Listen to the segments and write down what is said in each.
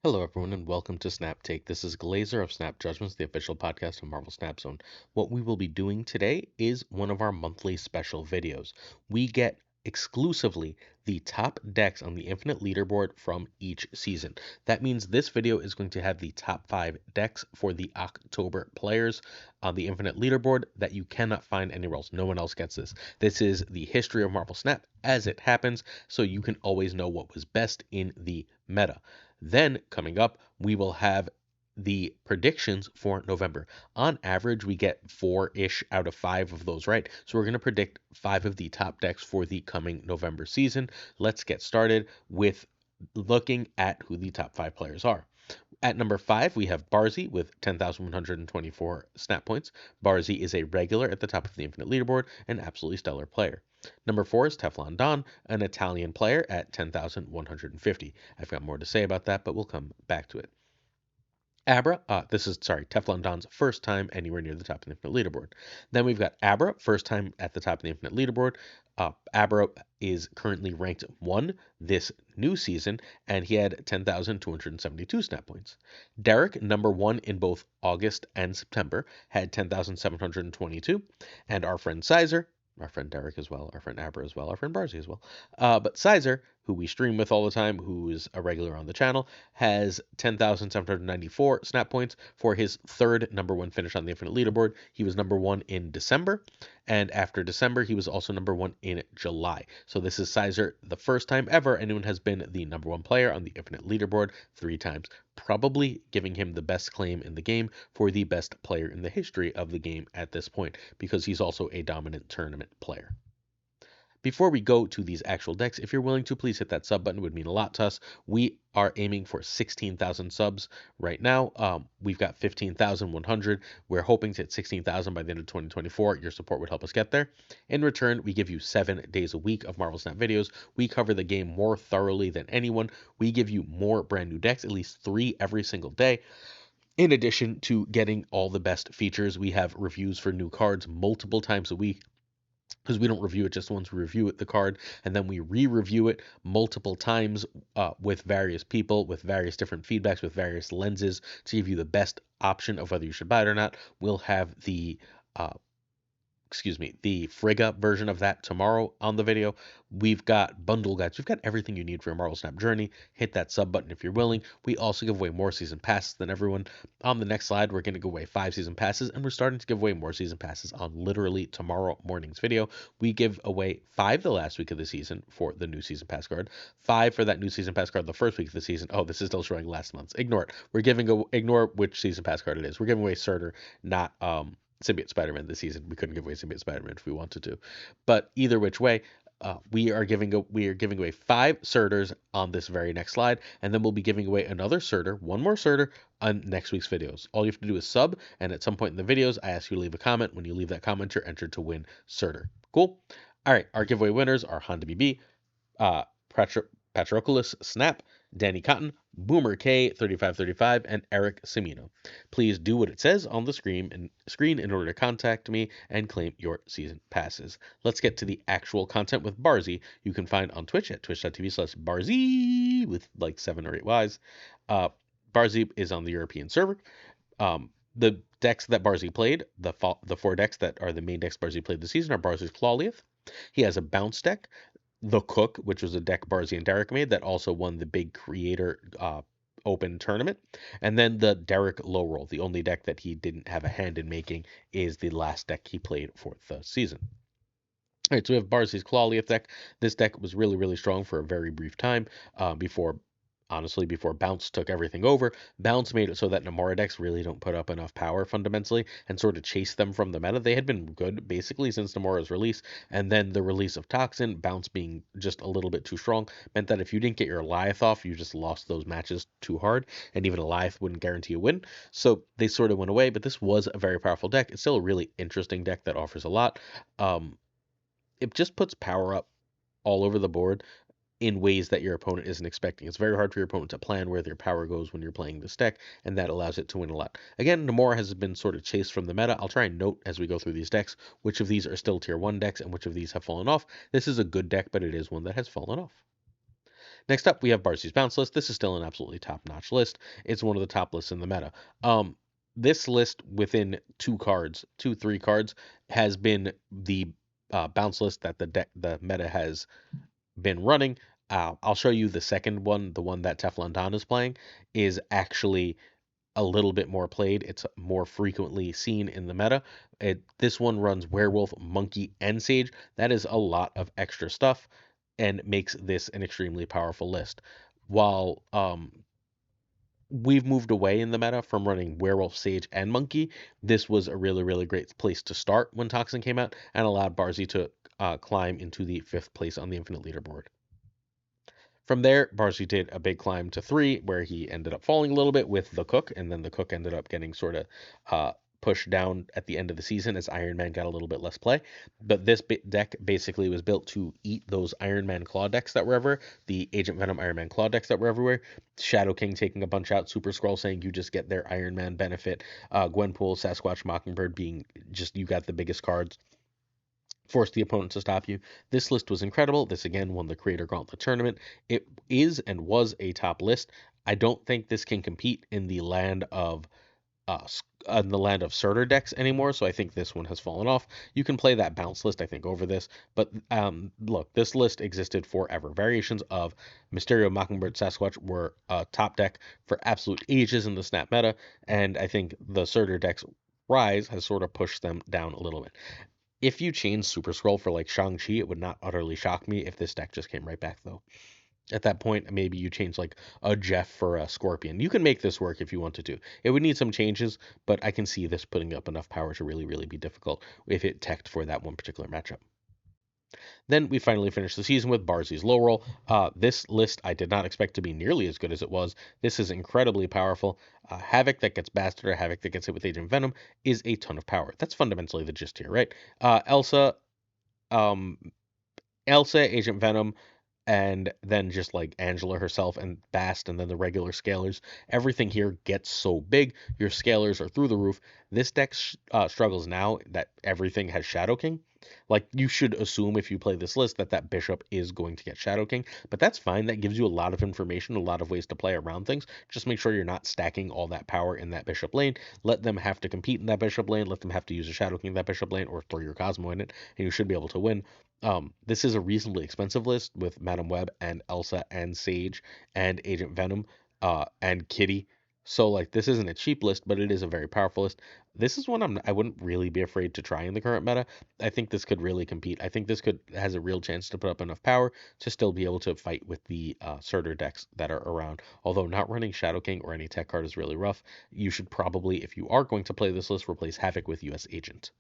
Hello, everyone, and welcome to Snap Take. This is Glazer of Snap Judgments, the official podcast of Marvel Snap Zone. What we will be doing today is one of our monthly special videos. We get exclusively the top decks on the Infinite Leaderboard from each season. That means this video is going to have the top 5 decks for the October players on the Infinite Leaderboard that you cannot find anywhere else. No one else gets this. This is the history of Marvel Snap as it happens, so you can always know what was best in the meta. Then, coming up, we will have the predictions for November. On average, we get 4-ish out of 5 of those right. So we're going to predict 5 of the top decks for the coming November season. Let's get started with looking at who the top 5 players are. At number 5, we have Barzy with 10,124 snap points. Barzy is a regular at the top of the Infinite Leaderboard, an absolutely stellar player. Number 4 is Teflon Don, an Italian player at 10,150. I've got more to say about that, but we'll come back to it. Abra, Teflon Don's first time anywhere near the top of the Infinite Leaderboard. Then we've got Abra, first time at the top of the Infinite Leaderboard. Abra is currently ranked 1 this new season, and he had 10,272 snap points. Derek, number 1 in both August and September, had 10,722. And our friend Sizer, our friend Derek as well, our friend Abra as well, our friend Barzy as well. But Sizer, who we stream with all the time, who is a regular on the channel, has 10,794 snap points for his third number 1 finish on the Infinite Leaderboard. He was number 1 in December, and after December, he was also number 1 in July. So this is Sizer, the first time ever anyone has been the number 1 player on the Infinite Leaderboard 3 times, probably giving him the best claim in the game for the best player in the history of the game at this point, because he's also a dominant tournament player. Before we go to these actual decks, if you're willing to, please hit that sub button. It would mean a lot to us. We are aiming for 16,000 subs right now. We've got 15,100. We're hoping to hit 16,000 by the end of 2024. Your support would help us get there. In return, we give you 7 days a week of Marvel Snap videos. We cover the game more thoroughly than anyone. We give you more brand new decks, at least 3 every single day. In addition to getting all the best features, we have reviews for new cards multiple times a week, because we don't review it just once. We review it, the card, and then we re-review it multiple times with various people, with various different feedbacks, with various lenses to give you the best option of whether you should buy it or not. We'll have the Frigga version of that tomorrow on the video. We've got bundle guides. We've got everything you need for your Marvel Snap journey. Hit that sub button if you're willing. We also give away more season passes than everyone. On the next slide, we're going to give away 5 season passes, and we're starting to give away more season passes on literally tomorrow morning's video. We give away 5 the last week of the season for the new season pass card, 5 for that new season pass card the first week of the season. Oh, this is still showing last month's. Ignore it. Ignore which season pass card it is. We're giving away Surtur, not Symbiote Spider-Man this season. We couldn't give away Symbiote Spider-Man if we wanted to, but either which way, we are giving away 5 Surturs on this very next slide, and then we'll be giving away another Surtur, one more Surtur, on next week's videos. All you have to do is sub, and at some point in the videos, I ask you to leave a comment. When you leave that comment, you're entered to win Surtur. Cool. All right, our giveaway winners are Honda BB, Patroclus Snap, Danny Cotton, Boomer K3535, and Eric Semino. Please do what it says on the screen in order to contact me and claim your season passes. Let's get to the actual content with Barzy. You can find on Twitch at twitch.tv/Barzy with like 7 or 8 Ys. Barzy is on the European server. The decks that Barzy played, the 4 decks that are the main decks Barzy played this season, are Barzi's Clawleith. He has a bounce deck, the Cook, which was a deck Barzy and Derek made that also won the big creator open tournament. And then the Derek low roll, the only deck that he didn't have a hand in making, is the last deck he played for the season. All right, so we have Barzi's Clawleith deck. This deck was really, really strong for a very brief time before Bounce took everything over. Bounce made it so that Namora decks really don't put up enough power fundamentally and sort of chase them from the meta. They had been good basically since Namora's release, and then the release of Toxin, Bounce being just a little bit too strong, meant that if you didn't get your Alioth off, you just lost those matches too hard, and even Alioth wouldn't guarantee a win. So they sort of went away, but this was a very powerful deck. It's still a really interesting deck that offers a lot. It just puts power up all over the board in ways that your opponent isn't expecting. It's very hard for your opponent to plan where their power goes when you're playing this deck, and that allows it to win a lot. Again, Namora has been sort of chased from the meta. I'll try and note as we go through these decks which of these are still tier 1 decks and which of these have fallen off. This is a good deck, but it is one that has fallen off. Next up, we have Barzy's bounce list. This is still an absolutely top-notch list. It's one of the top lists in the meta. This list within 3 cards, has been the bounce list that the meta has been running. I'll show you the second one, the one that Teflon Don is playing, is actually a little bit more played. It's more frequently seen in the meta. This one runs Werewolf, Monkey, and Sage. That is a lot of extra stuff and makes this an extremely powerful list. While we've moved away in the meta from running Werewolf, Sage, and Monkey, this was a really, really great place to start when Toxin came out and allowed Barzy to climb into the 5th place on the Infinite Leaderboard. From there, Barzy did a big climb to 3, where he ended up falling a little bit with the Cook, and then the Cook ended up getting sort of pushed down at the end of the season as Iron Man got a little bit less play. But this deck basically was built to eat those Iron Man Claw decks that were everywhere, the Agent Venom Iron Man Claw decks that were everywhere, Shadow King taking a bunch out, Super Skrull saying you just get their Iron Man benefit, Gwenpool, Sasquatch, Mockingbird being just you got the biggest cards, force the opponent to stop you. This list was incredible. This again won the Creator Gauntlet tournament. It is and was a top list. I don't think this can compete in the land of Surtur decks anymore, so I think this one has fallen off. You can play that bounce list, I think, over this, but look, this list existed forever. Variations of Mysterio, Mockingbird, Sasquatch were a top deck for absolute ages in the Snap meta, and I think the Surtur deck's rise has sort of pushed them down a little bit. If you change Super Skrull for like Shang-Chi, it would not utterly shock me if this deck just came right back, though. At that point, maybe you change like a Jeff for a Scorpion. You can make this work if you wanted to. It would need some changes, but I can see this putting up enough power to really, really be difficult if it teched for that one particular matchup. Then we finally finished the season with Barzy's low roll. This list I did not expect to be nearly as good as it was. This is incredibly powerful. Havoc that gets Bastard or Havoc that gets hit with Agent Venom is a ton of power. That's fundamentally the gist here, right? Um, Elsa, Agent Venom, and then just like Angela herself and Bast, and then the regular scalers. Everything here gets so big. Your scalers are through the roof. This deck struggles now that everything has Shadow King. Like, you should assume if you play this list that bishop is going to get Shadow King, but that's fine. That gives you a lot of information, a lot of ways to play around things. Just make sure you're not stacking all that power in that bishop lane. Let them have to compete in that bishop lane. Let them have to use a Shadow King in that bishop lane, or throw your Cosmo in it, and you should be able to win. This is a reasonably expensive list with Madam Web and Elsa and Sage and Agent Venom and Kitty. So like, this isn't a cheap list, but it is a very powerful list. This is one I wouldn't really be afraid to try in the current meta. I think this could really compete. I think this has a real chance to put up enough power to still be able to fight with the Surtur decks that are around. Although not running Shadow King or any tech card is really rough. You should probably, if you are going to play this list, replace Havoc with US Agent.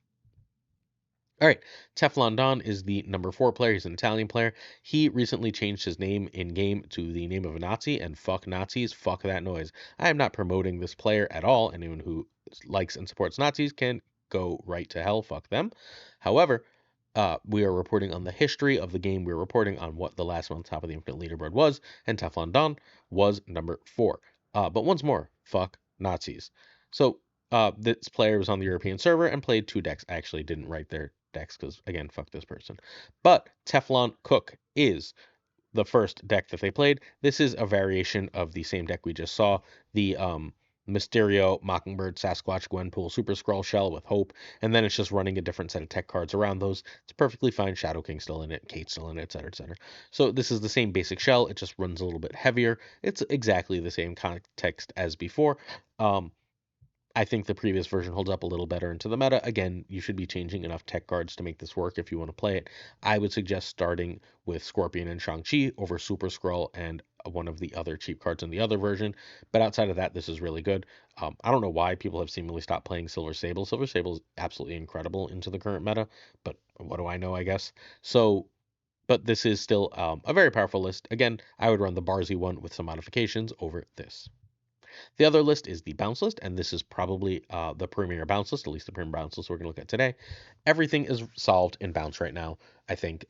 All right, Teflon Don is the number 4 player. He's an Italian player. He recently changed his name in game to the name of a Nazi, and fuck Nazis, fuck that noise. I am not promoting this player at all. Anyone who likes and supports Nazis can go right to hell, fuck them. However, we are reporting on the history of the game. We're reporting on what the last one on top of the Infinite Leaderboard was, and Teflon Don was number 4. But once more, fuck Nazis. So this player was on the European server and played 2 decks. I actually didn't write their decks because, again, fuck this person. But Teflon Cook is the first deck that they played. This is a variation of the same deck we just saw. The Mysterio, Mockingbird, Sasquatch, Gwenpool, Super Skrull shell with Hope, and then it's just running a different set of tech cards around those. It's perfectly fine. Shadow King still in it, Kate still in it, etc., etc. So this is the same basic shell. It just runs a little bit heavier. It's exactly the same context as before. I think the previous version holds up a little better into the meta. Again, you should be changing enough tech cards to make this work if you want to play it. I would suggest starting with Scorpion and Shang-Chi over Super Skrull and one of the other cheap cards in the other version. But outside of that, this is really good. I don't know why people have seemingly stopped playing Silver Sable. Silver Sable is absolutely incredible into the current meta, but what do I know, I guess. So, but this is still a very powerful list. Again, I would run the Barzy one with some modifications over this. The other list is the bounce list, and this is probably the premier bounce list, at least the premier bounce list we're going to look at today. Everything is solved in bounce right now. I think.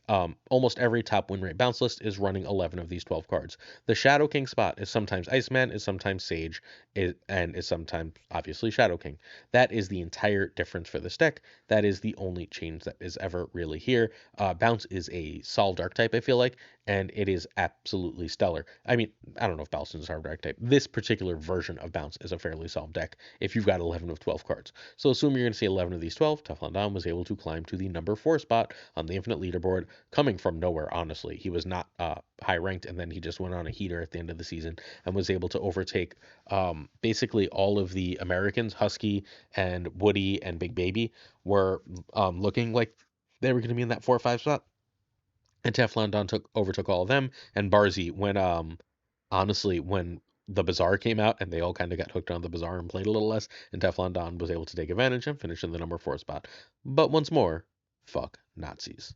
Almost every top win rate bounce list is running 11 of these 12 cards. The Shadow King spot is sometimes Iceman, is sometimes Sage, and is sometimes obviously Shadow King. That is the entire difference for this deck. That is the only change that is ever really here. Bounce is a solved archetype, I feel like, and it is absolutely stellar. I mean, I don't know if Bounce is a solved archetype. This particular version of Bounce is a fairly solved deck if you've got 11 of 12 cards. So assume you're going to see 11 of these 12. Teflon Don was able to climb to the number 4 spot on the Infinite Leaderboard, coming from nowhere, honestly. He was not high ranked, and then he just went on a heater at the end of the season and was able to overtake basically all of the Americans. Husky and Woody and Big Baby were looking like they were going to be in that 4 or 5 spot. And Teflon Don overtook all of them. And Barzy, when the Bazaar came out and they all kind of got hooked on the Bazaar and played a little less, and Teflon Don was able to take advantage and finish in the number 4 spot. But once more, fuck Nazis.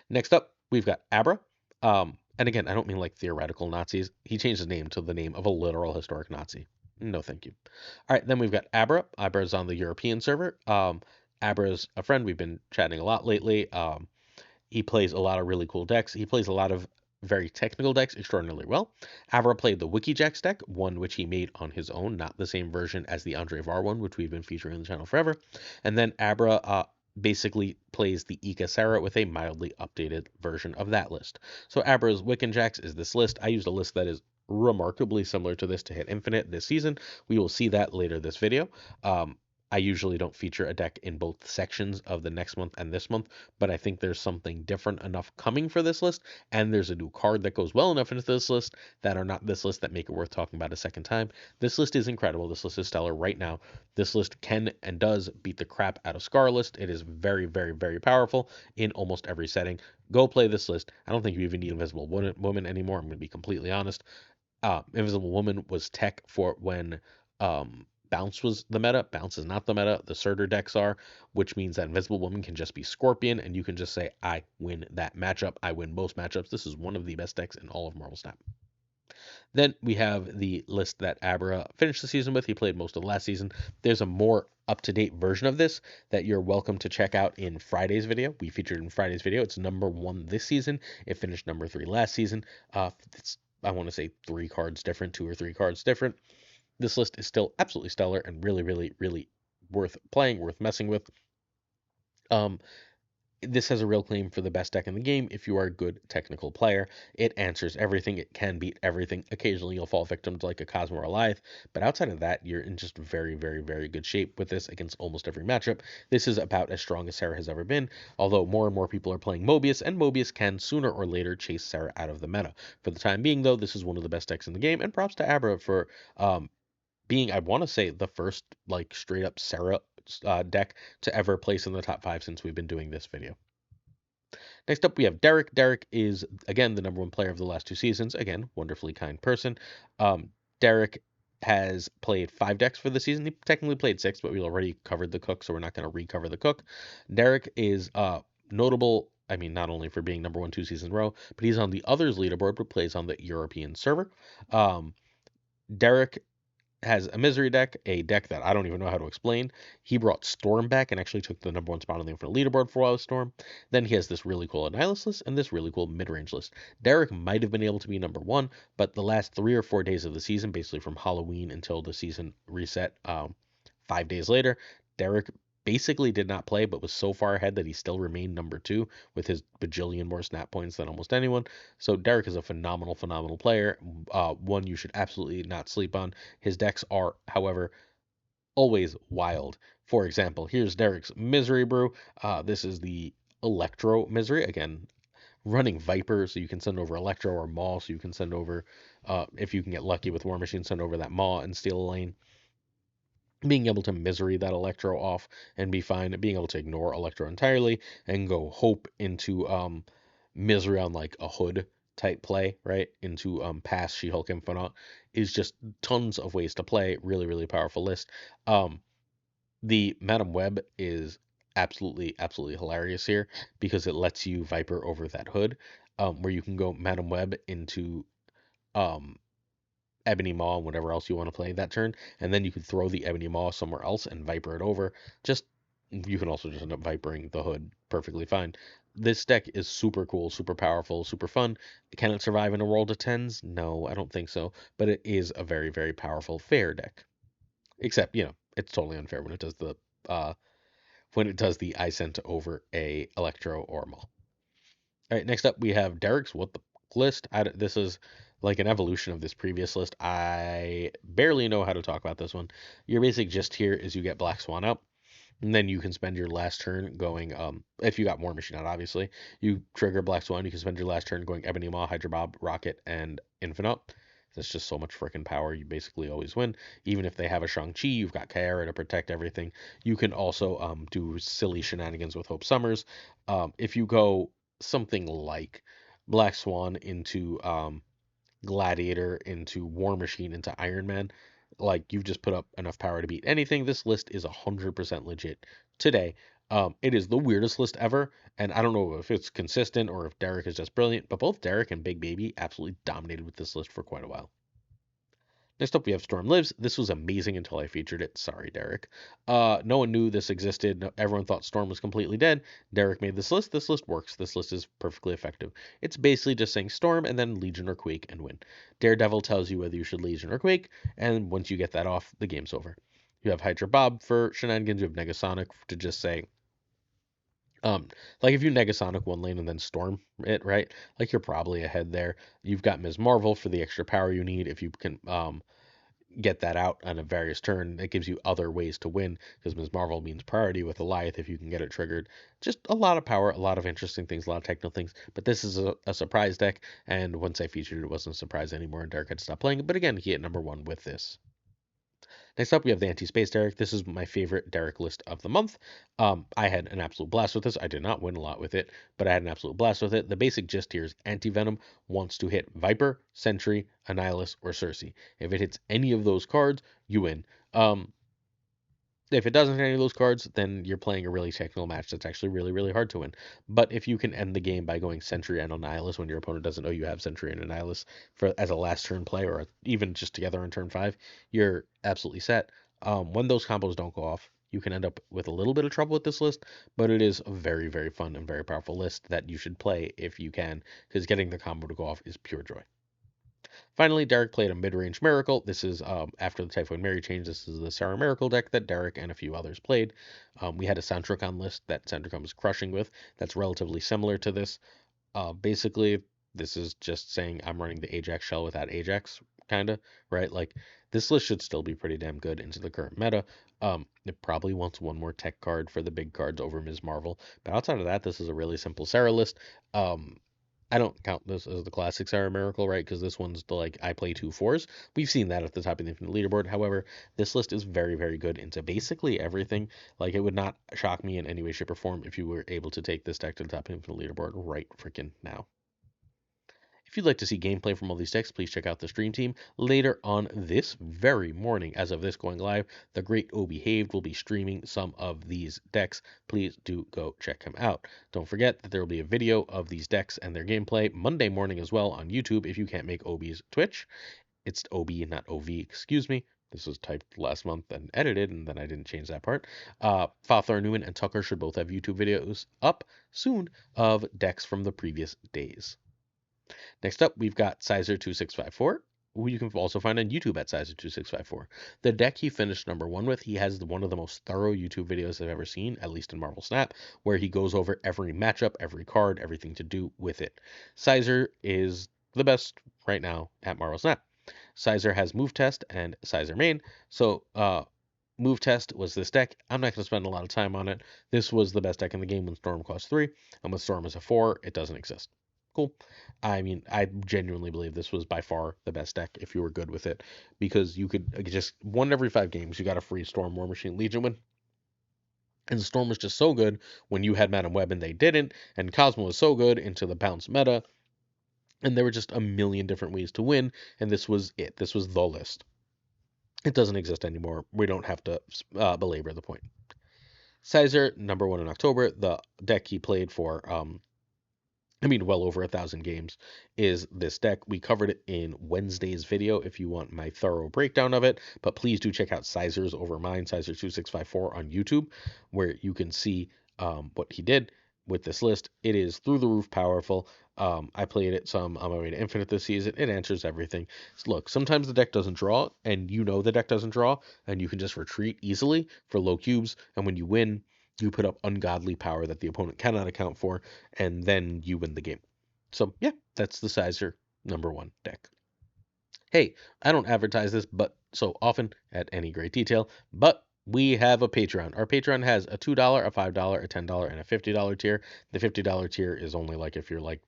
Next up, we've got Abra. And again, I don't mean like theoretical Nazis. He changed his name to the name of a literal historic Nazi. No, thank you. All right, then we've got Abra. Abra's on the European server. Abra's a friend. We've been chatting a lot lately. He plays a lot of really cool decks. He plays a lot of very technical decks extraordinarily well. Abra played the Wikijax deck, one which he made on his own, not the same version as the Andre Var one, which we've been featuring on the channel forever. And then Abra basically plays the Ika Sarah with a mildly updated version of that list. So Abra's Wikijax is this list. I used a list that is remarkably similar to this to hit Infinite this season. We will see that later this video. I usually don't feature a deck in both sections of the next month and this month, but I think there's something different enough coming for this list, and there's a new card that goes well enough into this list that are not this list that make it worth talking about a second time. This list is incredible. This list is stellar right now. This list can and does beat the crap out of Scar list. It is very, very, very powerful in almost every setting. Go play this list. I don't think you even need Invisible Woman anymore. I'm going to be completely honest. Invisible Woman was tech for when Bounce was the meta. Bounce is not the meta. The Surtur decks are, which means that Invisible Woman can just be Scorpion, and you can just say, I win that matchup. I win most matchups. This is one of the best decks in all of Marvel Snap. Then we have the list that Abra finished the season with. He played most of last season. There's a more up-to-date version of this that you're welcome to check out in Friday's video. We featured in Friday's video. It's number 1 this season. It finished number 3 last season. It's, I want to say 3 cards different, 2 or 3 cards different. This list is still absolutely stellar and really, really, really worth playing, worth messing with. This has a real claim for the best deck in the game if you are a good technical player. It answers everything. It can beat everything. Occasionally you'll fall victim to like a Cosmo or Goliath, but outside of that, you're in just very, very, very good shape with this against almost every matchup. This is about as strong as Sarah has ever been, although more and more people are playing Mobius, and Mobius can sooner or later chase Sarah out of the meta. For the time being, though, this is one of the best decks in the game, and props to Abra for being, I want to say, the first like straight up Sarah deck to ever place in the top 5 since we've been doing this video. Next up, we have Derek. Derek is, again, the number 1 player of the last 2 seasons. Again, wonderfully kind person. Derek has played 5 decks for the season. He technically played 6, but we already covered the cook, so we're not going to recover the cook. Derek is notable, I mean, not only for being number 1 2 seasons in a row, but he's on the others leaderboard, but plays on the European server. Derek has a misery deck, a deck that I don't even know how to explain. He brought Storm back and actually took the number 1 spot on the Infinite Leaderboard for a while with Storm. Then he has this really cool Annihilus list and this really cool mid-range list. Derek might have been able to be number 1, but the last 3 or 4 days of the season, basically from Halloween until the season reset 5 days later, Derek basically did not play, but was so far ahead that he still remained number 2 with his bajillion more snap points than almost anyone. So Derek is a phenomenal, phenomenal player. One you should absolutely not sleep on. His decks are, however, always wild. For example, here's Derek's Misery Brew. This is the Electro Misery. Again, running Viper, so you can send over Electro, or Maw, so you can send over, if you can get lucky with War Machine, send over that Maw and steal a lane. Being able to misery that Electro off and be fine, being able to ignore Electro entirely and go Hope into misery on like a Hood type play, right? Into pass She-Hulk Infinite is just tons of ways to play. Really, really powerful list. The Madam Web is absolutely, absolutely hilarious here because it lets you Viper over that Hood, where you can go Madam Web into Ebony Maw and whatever else you want to play that turn, and then you could throw the Ebony Maw somewhere else and Viper it over. Just, you can also just end up Vipering the Hood perfectly fine. This deck is super cool, super powerful, super fun. Can it survive in a world of tens? No, I don't think so. But it is a very, very powerful fair deck. Except, it's totally unfair uh when it does the I sent over a Electro or Maul. All right, next up we have Derek's What the list. This is like an evolution of this previous list. I barely know how to talk about this one. Your basic gist here is you get Black Swan out. And then you can spend your last turn going, if you got War Machine out, obviously. You trigger Black Swan, you can spend your last turn going Ebony Maw, Hydra Bob, Rocket, and Infinite. That's just so much freaking power. You basically always win. Even if they have a Shang-Chi, you've got Kyara to protect everything. You can also do silly shenanigans with Hope Summers. If you go something like Black Swan into Gladiator into War Machine into Iron Man, like you've just put up enough power to beat anything. This list is 100% legit today. It is the weirdest list ever, and I don't know if it's consistent or if Derek is just brilliant, but both Derek and Big Baby absolutely dominated with this list for quite a while. Next up, we have Storm Lives. This was amazing until I featured it. Sorry, Derek. No one knew this existed. Everyone thought Storm was completely dead. Derek made this list. This list works. This list is perfectly effective. It's basically just saying Storm and then Legion or Quake and win. Daredevil tells you whether you should Legion or Quake, and once you get that off, the game's over. You have Hydra Bob for shenanigans. You have Negasonic to just say, like if you Negasonic one lane and then Storm it, right? Like you're probably ahead there. You've got Ms. Marvel for the extra power you need if you can get that out on a various turn. It gives you other ways to win because Ms. Marvel means priority with Goliath if you can get it triggered. Just a lot of power, a lot of interesting things, a lot of technical things. But this is a surprise deck, and once I featured it, it wasn't a surprise anymore, and Derek had to stop playing it. But again, he hit number one with this. Next up, we have the Anti-Space Derek. This is my favorite Derek list of the month. I had an absolute blast with this. I did not win a lot with it, but I had an absolute blast with it. The basic gist here is Anti-Venom wants to hit Viper, Sentry, Annihilus, or Cersei. If it hits any of those cards, you win. If it doesn't hit any of those cards, then you're playing a really technical match that's actually really, really hard to win. But if you can end the game by going Sentry and Annihilus when your opponent doesn't know you have Sentry and Annihilus for as a last turn play or even just together on turn 5, you're absolutely set. When those combos don't go off, you can end up with a little bit of trouble with this list, but it is a very, very fun and very powerful list that you should play if you can, because getting the combo to go off is pure joy. Finally, Derek played a mid-range Miracle. This is after the Typhoid Mary change. This is the Sarah Miracle deck that Derek and a few others played. We had a Santrocon list that Santrocon was crushing with. That's relatively similar to this. Basically, this is just saying I'm running the Ajax shell without Ajax, kind of, right? Like, this list should still be pretty damn good into the current meta. It probably wants one more tech card for the big cards over Ms. Marvel. But outside of that, this is a really simple Sarah list. I don't count this as the classic Sarah Miracle, right? Because this one's the like I play 2 4s. We've seen that at the top of the Infinite Leaderboard. However, this list is very, very good into basically everything. Like it would not shock me in any way, shape, or form if you were able to take this deck to the top of the Infinite Leaderboard right freaking now. If you'd like to see gameplay from all these decks, please check out the stream team. Later on this very morning, as of this going live, the great Obihaved will be streaming some of these decks. Please do go check him out. Don't forget that there will be a video of these decks and their gameplay Monday morning as well on YouTube if you can't make Obi's Twitch. It's Obi, not OV, excuse me. This was typed last month and edited, and then I didn't change that part. FaThorNewman and Tuccrr should both have YouTube videos up soon of decks from the previous days. Next up, we've got Sizer2654, who you can also find on YouTube at Sizer2654. The deck he finished number one with, he has one of the most thorough YouTube videos I've ever seen, at least in Marvel Snap, where he goes over every matchup, every card, everything to do with it. Sizer is the best right now at Marvel Snap. Sizer has Move Test and Sizer Main. So, Move Test was this deck. I'm not going to spend a lot of time on it. This was the best deck in the game when Storm costs 3, and when Storm is a 4, it doesn't exist. Cool. I mean, I genuinely believe this was by far the best deck if you were good with it, because you could just 1 every 5 games, you got a free Storm, War Machine, Legion win. And the Storm was just so good when you had Madam Web and they didn't, and Cosmo was so good into the bounce meta, and there were just a million different ways to win, and this was it. This was the list. It doesn't exist anymore. We don't have to belabor the point. Sizer, number one in October, the deck he played for well over 1,000 games is this deck. We covered it in Wednesday's video if you want my thorough breakdown of it, but please do check out Sizer's over mine, Sizer2654 on YouTube, where you can see what he did. with this list. It is through the roof powerful. I played it some on my way to Infinite this season. It answers everything. Look, sometimes the deck doesn't draw, and you know the deck doesn't draw, and you can just retreat easily for low cubes. And when you win, you put up ungodly power that the opponent cannot account for, and then you win the game. So yeah, that's the Sizer #1 deck. Hey, I don't advertise this but so often at any great detail, but we have a Patreon. Our Patreon has a $2, a $5, a $10, and a $50 tier. The $50 tier is only like if you're like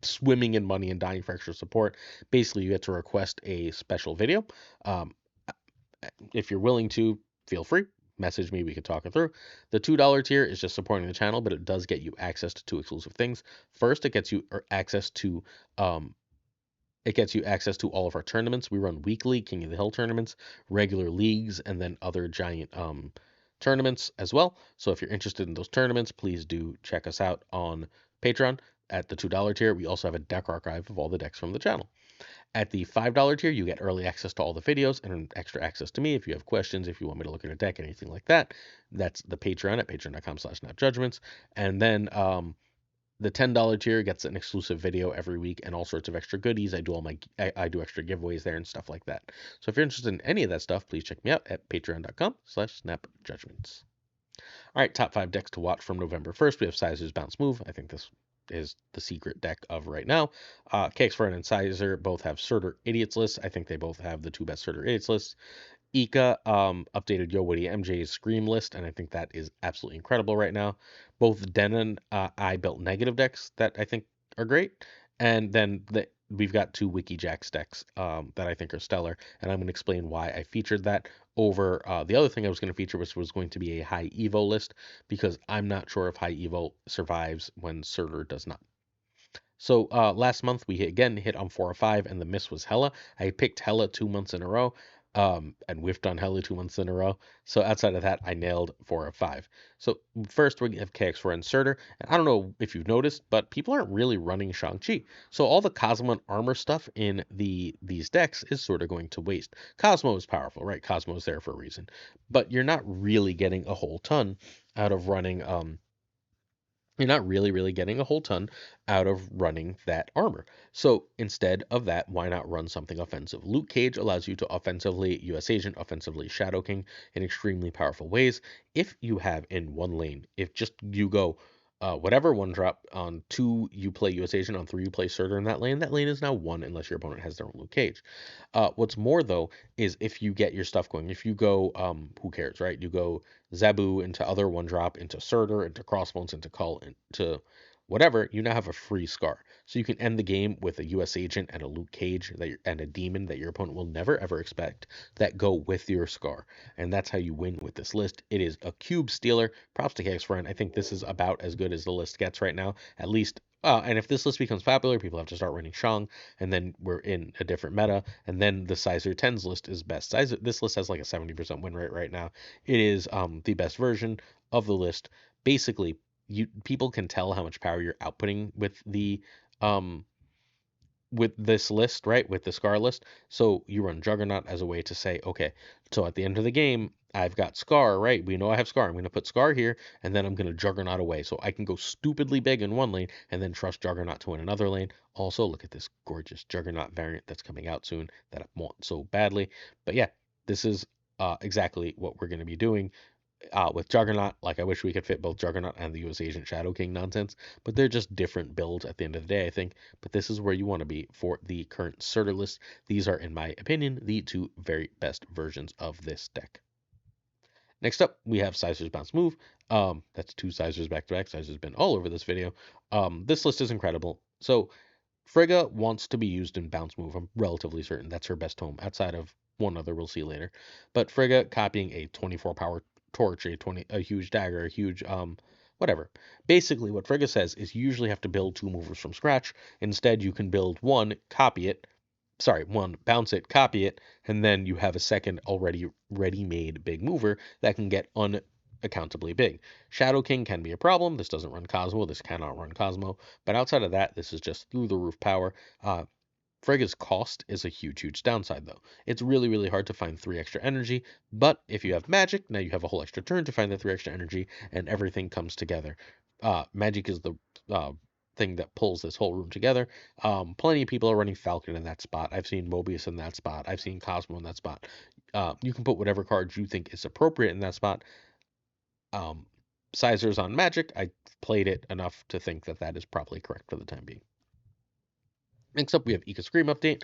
swimming in money and dying for extra support. Basically, you get to request a special video. Um, if you're willing to, feel free. Message me, we could talk it through. The $2 tier is just supporting the channel, but it does get you access to 2 exclusive things. First, it gets you access to all of our tournaments. We run weekly King of the Hill tournaments, regular leagues, and then other giant tournaments as well. So if you're interested in those tournaments, please do check us out on Patreon at the $2 tier. We also have a deck archive of all the decks from the channel. At the $5 tier, you get early access to all the videos and extra access to me if you have questions, if you want me to look at a deck, anything like that. That's the Patreon at patreon.com/snapjudgments. And then the $10 tier gets an exclusive video every week and all sorts of extra goodies. I do extra giveaways there and stuff like that. So if you're interested in any of that stuff, please check me out at patreon.com/snapjudgments. All right, top 5 decks to watch from November 1st. We have Sizer's Bounce Move. I think this is the secret deck of right now. KingofCanada and Sizer both have Surtur Idiots lists. I think they both have the 2 best Surtur Idiots lists. Ika updated Yo Woody MJ's Scream list, and I think that is absolutely incredible right now. Both Den and I built negative decks that I think are great, and then we've got 2 WikiJax decks that I think are stellar, and I'm going to explain why I featured that over the other thing I was going to feature, which was going to be a high Evo list, because I'm not sure if high Evo survives when Surtur does not. So last month we again hit on 4 or 5, and the miss was Hella. I picked Hella 2 months in a row, and whiffed on Hella 2 months in a row. So outside of that, I nailed 4 or 5. So first we have KX4 and Surtur, and I don't know if you've noticed, but people aren't really running Shang-Chi. So all the Cosmo and armor stuff in these decks is sort of going to waste. Cosmo is powerful, right? Cosmo is there for a reason, but you're not really getting a whole ton out of running you're not really getting a whole ton out of running that armor. So instead of that, why not run something offensive? Luke Cage allows you to offensively US Agent, offensively Shadow King in extremely powerful ways. If you have in one lane, if just you go whatever 1-drop, on 2 you play US Agent, on 3 you play Surtur in that lane is now 1 unless your opponent has their own Luke Cage. What's more though is if you get your stuff going, if you go who cares, right? You go Zabu into other 1-drop, into Surtur, into Crossbones, into Cull, into whatever, you now have a free Scar. So you can end the game with a US Agent and a Luke Cage and a Demon that your opponent will never ever expect that go with your Scar. And that's how you win with this list. It is a cube stealer. Props to KX4. I think this is about as good as the list gets right now. At least and if this list becomes popular, people have to start running Shang, and then we're in a different meta, and then the Sizer 10s list is best. This list has like a 70% win rate right now. It is the best version of the list. Basically, people can tell how much power you're outputting with this list, right? With the Scar list. So you run Juggernaut as a way to say, okay, so at the end of the game, I've got Scar, right? We know I have Scar. I'm going to put Scar here, and then I'm going to Juggernaut away. So I can go stupidly big in one lane and then trust Juggernaut to win another lane. Also, look at this gorgeous Juggernaut variant that's coming out soon that I want so badly. But yeah, this is exactly what we're going to be doing with Juggernaut. Like, I wish we could fit both Juggernaut and the US Agent Shadow King nonsense, but they're just different builds at the end of the day, I think. But this is where you want to be for the current Surtur list. These are, in my opinion, the 2 very best versions of this deck. Next up, we have Sizer's Bounce Move. That's 2 Sizers back to back. Sizer's been all over this video. This list is incredible. So Frigga wants to be used in Bounce Move. I'm relatively certain that's her best home, outside of one other we'll see later. But Frigga copying a 24 power torch, a huge dagger, a huge whatever. Basically, what Frigga says is you usually have to build 2 movers from scratch. Instead, you can build one, bounce it, copy it, and then you have a second already ready-made big mover that can get unaccountably big. Shadow King can be a problem. This doesn't run Cosmo. This cannot run Cosmo. But outside of that, this is just through the roof power. Frigga's cost is a huge downside, though. It's really hard to find 3 extra energy, but if you have magic, now you have a whole extra turn to find the 3 extra energy, and everything comes together. magic is the thing that pulls this whole room together. Plenty of people are running Falcon in that spot. I've seen Mobius in that spot. I've seen Cosmo in that spot. You can put whatever cards you think is appropriate in that spot. Sizers on Magic, I played it enough to think that that is probably correct for the time being. Next up, we have Eco Scream update.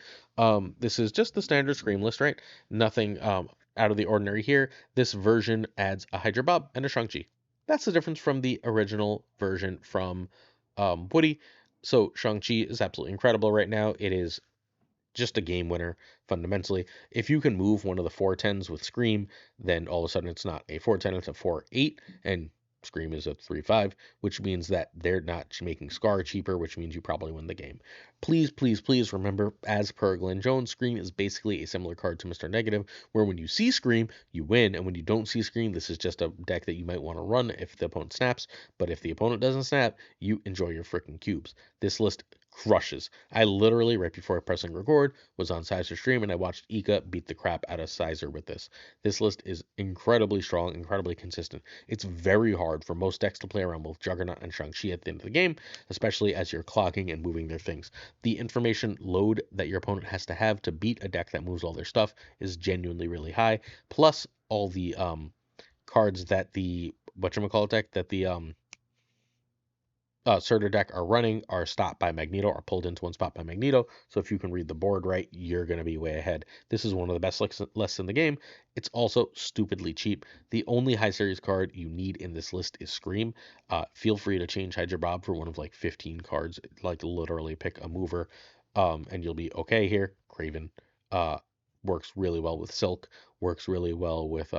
This is just the standard Scream list, right? Nothing out of the ordinary here. This version adds a Hydra Bob and a Shang-Chi. That's the difference from the original version from Woody. So Shang-Chi is absolutely incredible right now. It is just a game winner fundamentally. If you can move one of the 410s with Scream, then all of a sudden it's not a 410, it's a 4-8, and Scream is a 3-5, which means that they're not making Scar cheaper, which means you probably win the game. Please, please, please remember, as per Glenn Jones, Scream is basically a similar card to Mr. Negative, where when you see Scream, you win, and when you don't see Scream, this is just a deck that you might want to run if the opponent snaps, but if the opponent doesn't snap, you enjoy your freaking cubes. This list crushes. I literally, right before pressing record, was on Sizer stream and I watched Ika beat the crap out of Sizer with this. This list is incredibly strong, incredibly consistent. It's very hard for most decks to play around both Juggernaut and Shang-Chi at the end of the game, especially as you're clogging and moving their things. The information load that your opponent has to have to beat a deck that moves all their stuff is genuinely really high. Plus all the cards that the whatchamacallit deck that the Surtur deck are running are stopped by Magneto, are pulled into one spot by Magneto. So if you can read the board right, you're going to be way ahead. This is one of the best lists in the game. It's also stupidly cheap. The only high series card you need in this list is Scream. Feel free to change Hydra Bob for one of like 15 cards. Like literally pick a mover, and you'll be okay here. Craven works really well with Silk. Works really well with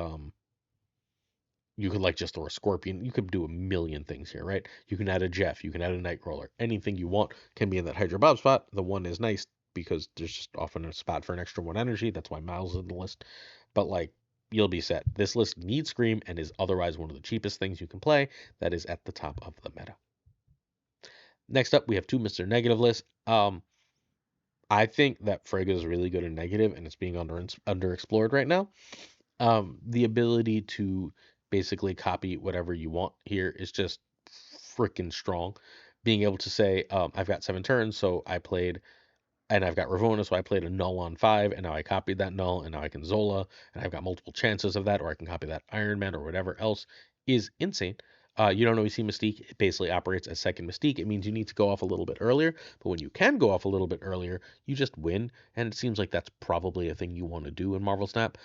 you could like just throw a Scorpion. You could do a million things here, right? You can add a Jeff. You can add a Nightcrawler. Anything you want can be in that Hydra Bob spot. The one is nice because there's just often a spot for an extra 1 energy. That's why Miles is in the list. But like, you'll be set. This list needs Scream and is otherwise one of the cheapest things you can play. That is at the top of the meta. Next up, we have two Mr. Negative lists. I think that Frigga is really good in negative and it's being underexplored right now. The ability to basically copy whatever you want here is just freaking strong. Being able to say, I've got 7 turns, so I played, and I've got Ravonna, so I played a null on 5, and now I copied that null, and now I can Zola, and I've got multiple chances of that, or I can copy that Iron Man or whatever else, is insane. You don't always see Mystique. It basically operates as second Mystique. It means you need to go off a little bit earlier, but when you can go off a little bit earlier, you just win, and it seems like that's probably a thing you want to do in Marvel Snap.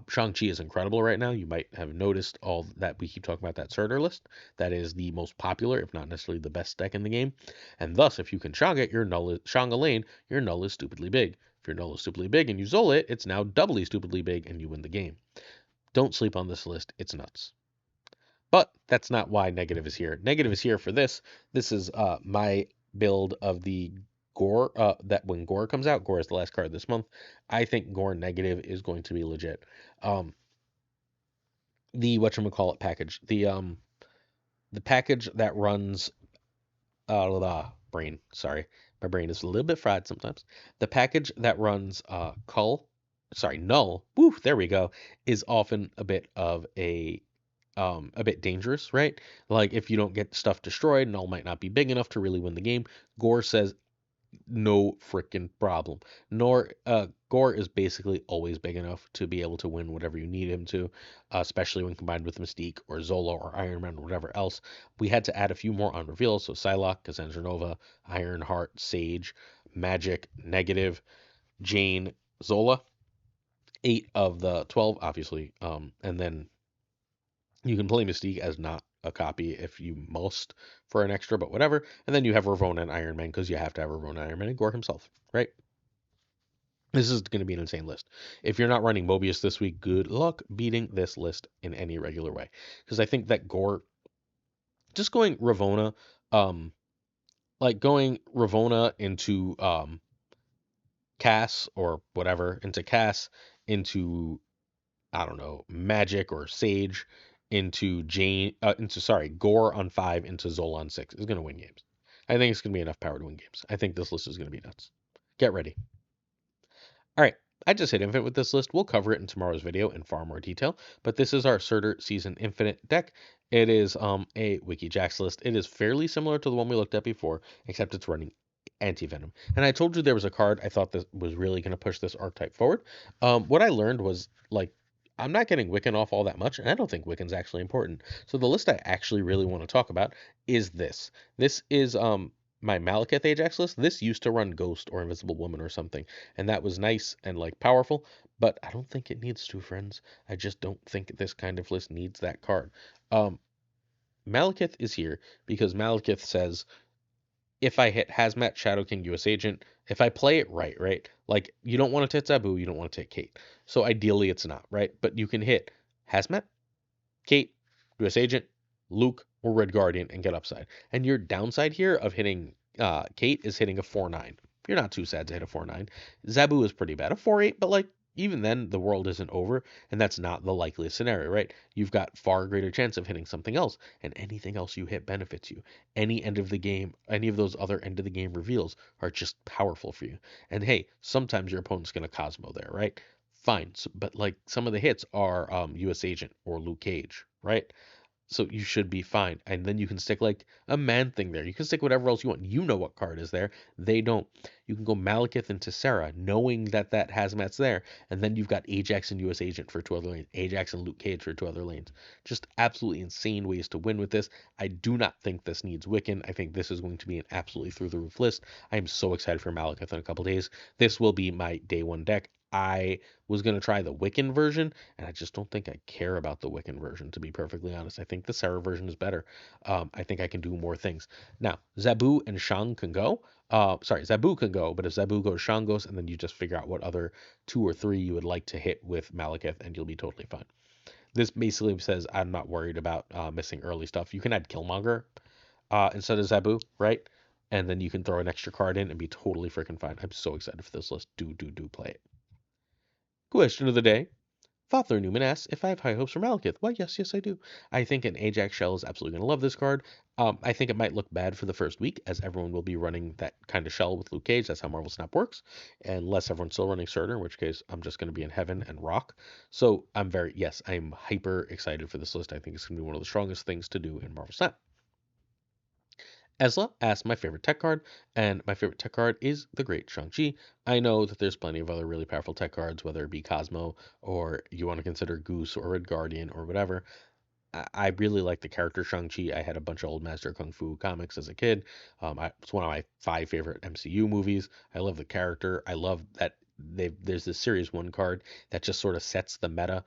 Shang-Chi is incredible right now. You might have noticed all that we keep talking about that Surtur list. That is the most popular, if not necessarily the best deck in the game, and thus, if you can Shang it, your null is Shang Lane, your null is stupidly big. If your null is stupidly big and you Zola it, it's now doubly stupidly big and you win the game. Don't sleep on this list. It's nuts. But that's not why Negative is here. Negative is here for this. This is my build of the Gore, that when Gore comes out, Gore is the last card this month. I think Gore Negative is going to be legit. The whatchamacallit package. The package that runs brain, sorry. My brain is a little bit fried sometimes. The package that runs Null, woo, there we go, is often a bit of a bit dangerous, right? Like if you don't get stuff destroyed, Null might not be big enough to really win the game. Gore says no freaking problem. Gore is basically always big enough to be able to win whatever you need him to, especially when combined with Mystique or Zola or Iron Man or whatever else. We had to add a few more on reveal, so Psylocke, Cassandra Nova, Ironheart, Sage, Magic, Negative, Jane, Zola. 8 of the 12, obviously, and then you can play Mystique as not a copy if you must for an extra, but whatever. And then you have Ravonna and Iron Man because you have to have Ravonna, Iron Man, and Gore himself, right? This is going to be an insane list. If you're not running Mobius this week, good luck beating this list in any regular way. Because I think that Gore, just going Ravonna, like going Ravonna into Cass or whatever, into Cass, into I don't know, Magic or Sage into Gore on 5 into Zola on 6 is going to win games. I think it's going to be enough power to win games. I think this list is going to be nuts. Get ready. All right. I just hit Infinite with this list. We'll cover it in tomorrow's video in far more detail, but this is our Surtur Season Infinite deck. It is a WikiJax list. It is fairly similar to the one we looked at before, except it's running anti-venom. And I told you there was a card I thought that was really going to push this archetype forward. What I learned was, like, I'm not getting Wiccan off all that much, and I don't think Wiccan's actually important. So the list I actually really want to talk about is this. This is my Malekith Ajax list. This used to run Ghost or Invisible Woman or something, and that was nice and like powerful, but I don't think it needs to, friends. I just don't think this kind of list needs that card. Um, Malekith is here because Malekith says, if I hit Hazmat, Shadow King, US Agent, if I play it right? Like, you don't want to hit Zabu, you don't want to take Kate. So ideally it's not, right? But you can hit Hazmat, Kate, US Agent, Luke, or Red Guardian and get upside. And your downside here of hitting Kate is hitting a 4-9. You're not too sad to hit a 4-9. Zabu is pretty bad. A 4-8, but like, even then, the world isn't over, and that's not the likeliest scenario, right? You've got far greater chance of hitting something else, and anything else you hit benefits you. Any end of the game, any of those other end of the game reveals are just powerful for you. And hey, sometimes your opponent's gonna Cosmo there, right? Fine, so, but like some of the hits are U.S. Agent or Luke Cage, right? So you should be fine. And then you can stick like a man thing there. You can stick whatever else you want. You know what card is there. They don't. You can go Malekith into Sarah, knowing that that Hazmat's there. And then you've got Ajax and US Agent for 2 other lanes. Ajax and Luke Cage for 2 other lanes. Just absolutely insane ways to win with this. I do not think this needs Wiccan. I think this is going to be an absolutely through the roof list. I am so excited for Malekith in a couple days. This will be my day 1 deck. I was going to try the Wiccan version, and I just don't think I care about the Wiccan version, to be perfectly honest. I think the Sarah version is better. I think I can do more things. Now, Zabu and Shang can go. Zabu can go, but if Zabu goes, Shang goes, and then you just figure out what other 2 or 3 you would like to hit with Malekith, and you'll be totally fine. This basically says I'm not worried about missing early stuff. You can add Killmonger instead of Zabu, right? And then you can throw an extra card in and be totally freaking fine. I'm so excited for this list. Do play it. Question of the day. FaThorNewman asks if I have high hopes for Malekith. Well, yes, I do. I think an Ajax shell is absolutely going to love this card. I think it might look bad for the first week, as everyone will be running that kind of shell with Luke Cage. That's how Marvel Snap works. Unless everyone's still running Surtur, in which case I'm just going to be in heaven and rock. So I'm hyper excited for this list. I think it's going to be one of the strongest things to do in Marvel Snap. Esla asked my favorite tech card, and my favorite tech card is the Great Shang-Chi. I know that there's plenty of other really powerful tech cards, whether it be Cosmo, or you want to consider Goose or Red Guardian or whatever. I really like the character Shang-Chi. I had a bunch of old Master Kung Fu comics as a kid. It's one of my 5 favorite MCU movies. I love the character. I love that there's this Series 1 card that just sort of sets the meta.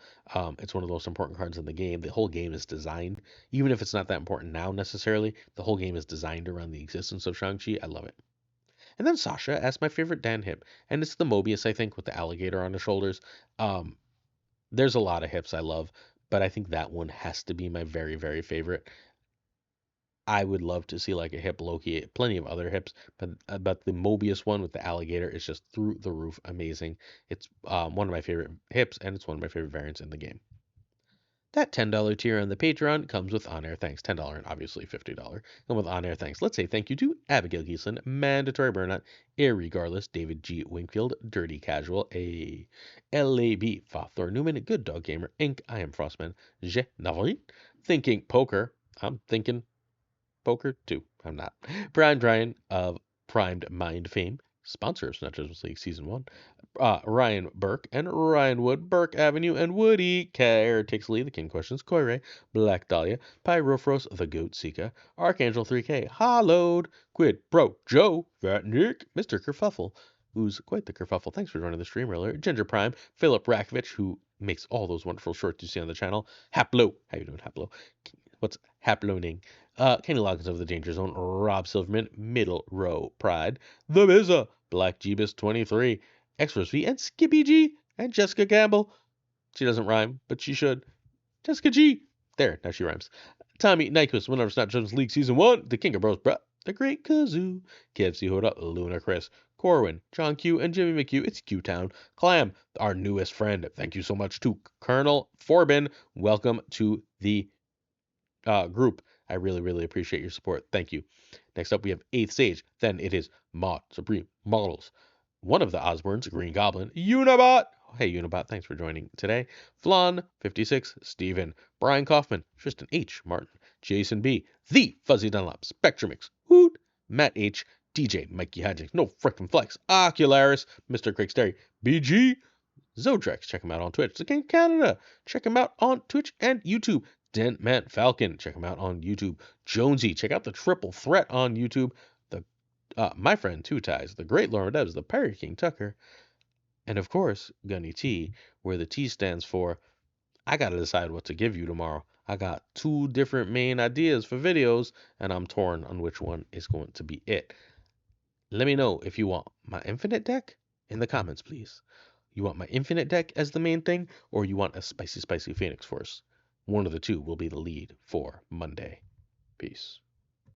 It's one of the most important cards in the game. The whole game is designed, even if it's not that important now necessarily, the whole game is designed around the existence of Shang-Chi. I love it. And then Sasha asked my favorite Dan hip, and it's the Mobius, I think, with the alligator on the shoulders. There's a lot of hips I love, but I think that one has to be my very favorite. I would love to see like a hip Loki, plenty of other hips, but the Mobius one with the alligator is just through the roof amazing. It's one of my favorite hips, and it's one of my favorite variants in the game. That $10 tier on the Patreon comes with on-air thanks. $10 and obviously $50. And with on-air thanks, let's say thank you to Abigail Giesland, Mandatory Burnout, Irregardless, David G. Wingfield, Dirty Casual, a LAB, FaThorNewman, Good Dog Gamer, Inc., I am Frostman, Je Navali, Thinking Poker, I'm thinking poker too, I'm not. Brian Dryan of Primed Mind fame, sponsor of Snap Judgments League Season 1, Ryan Burke and Ryan Wood, Burke Avenue and Woody, Care takes lead, The King Questions, Koire, Black Dahlia, Pyrofros, The Goat Seeker, Archangel 3K, Hollowed, Quid Pro Joe, Fat Nick, Mr. Kerfuffle, who's quite the kerfuffle, thanks for joining the stream earlier, Ginger Prime, Philip Rakovich, who makes all those wonderful shorts you see on the channel, Haplo, how you doing Haplo? What's haploning? Kenny Loggins of the Danger Zone, Rob Silverman, Middle Row Pride, The Bizza, Black Jeebus 23, Extras V, and Skippy G, and Jessica Campbell. She doesn't rhyme, but she should. Jessica G. There, now she rhymes. Tommy Nyquist, winner of Snap Judgments League Season 1, The King of Bros, bruh, The Great Kazoo, KFC Hoda, Luna Chris, Corwin, John Q, and Jimmy McHugh, it's Q-Town, Clam, our newest friend. Thank you so much to Colonel Forbin. Welcome to the group. I really appreciate your support. Thank you. Next up, we have 8th Stage. Then it is Maud Supreme Models. One of the Osborns, Green Goblin, Unibot, Hey, Unibot, thanks for joining today. Flan56, Steven, Brian Kaufman, Tristan H. Martin, Jason B., The Fuzzy Dunlop, Spectrumix, Hoot, Matt H., DJ Mikey Ajax, No Frickin' Flex, Ocularis, Mr. Craig Sterry, BG, Zodrex, check him out on Twitch. The King of Canada, check him out on Twitch and YouTube. Dent Man Falcon, check him out on YouTube. Jonesy, check out the Triple Threat on YouTube. The my friend Two Ties, the Great Lord Devs, the Perry King Tuccrr, and of course Gunny T, where the T stands for I gotta decide what to give you tomorrow. I got two different main ideas for videos, and I'm torn on which one is going to be it. Let me know if you want my infinite deck in the comments, please. You want my infinite deck as the main thing, or you want a spicy Phoenix Force? One of the two will be the lead for Monday. Peace.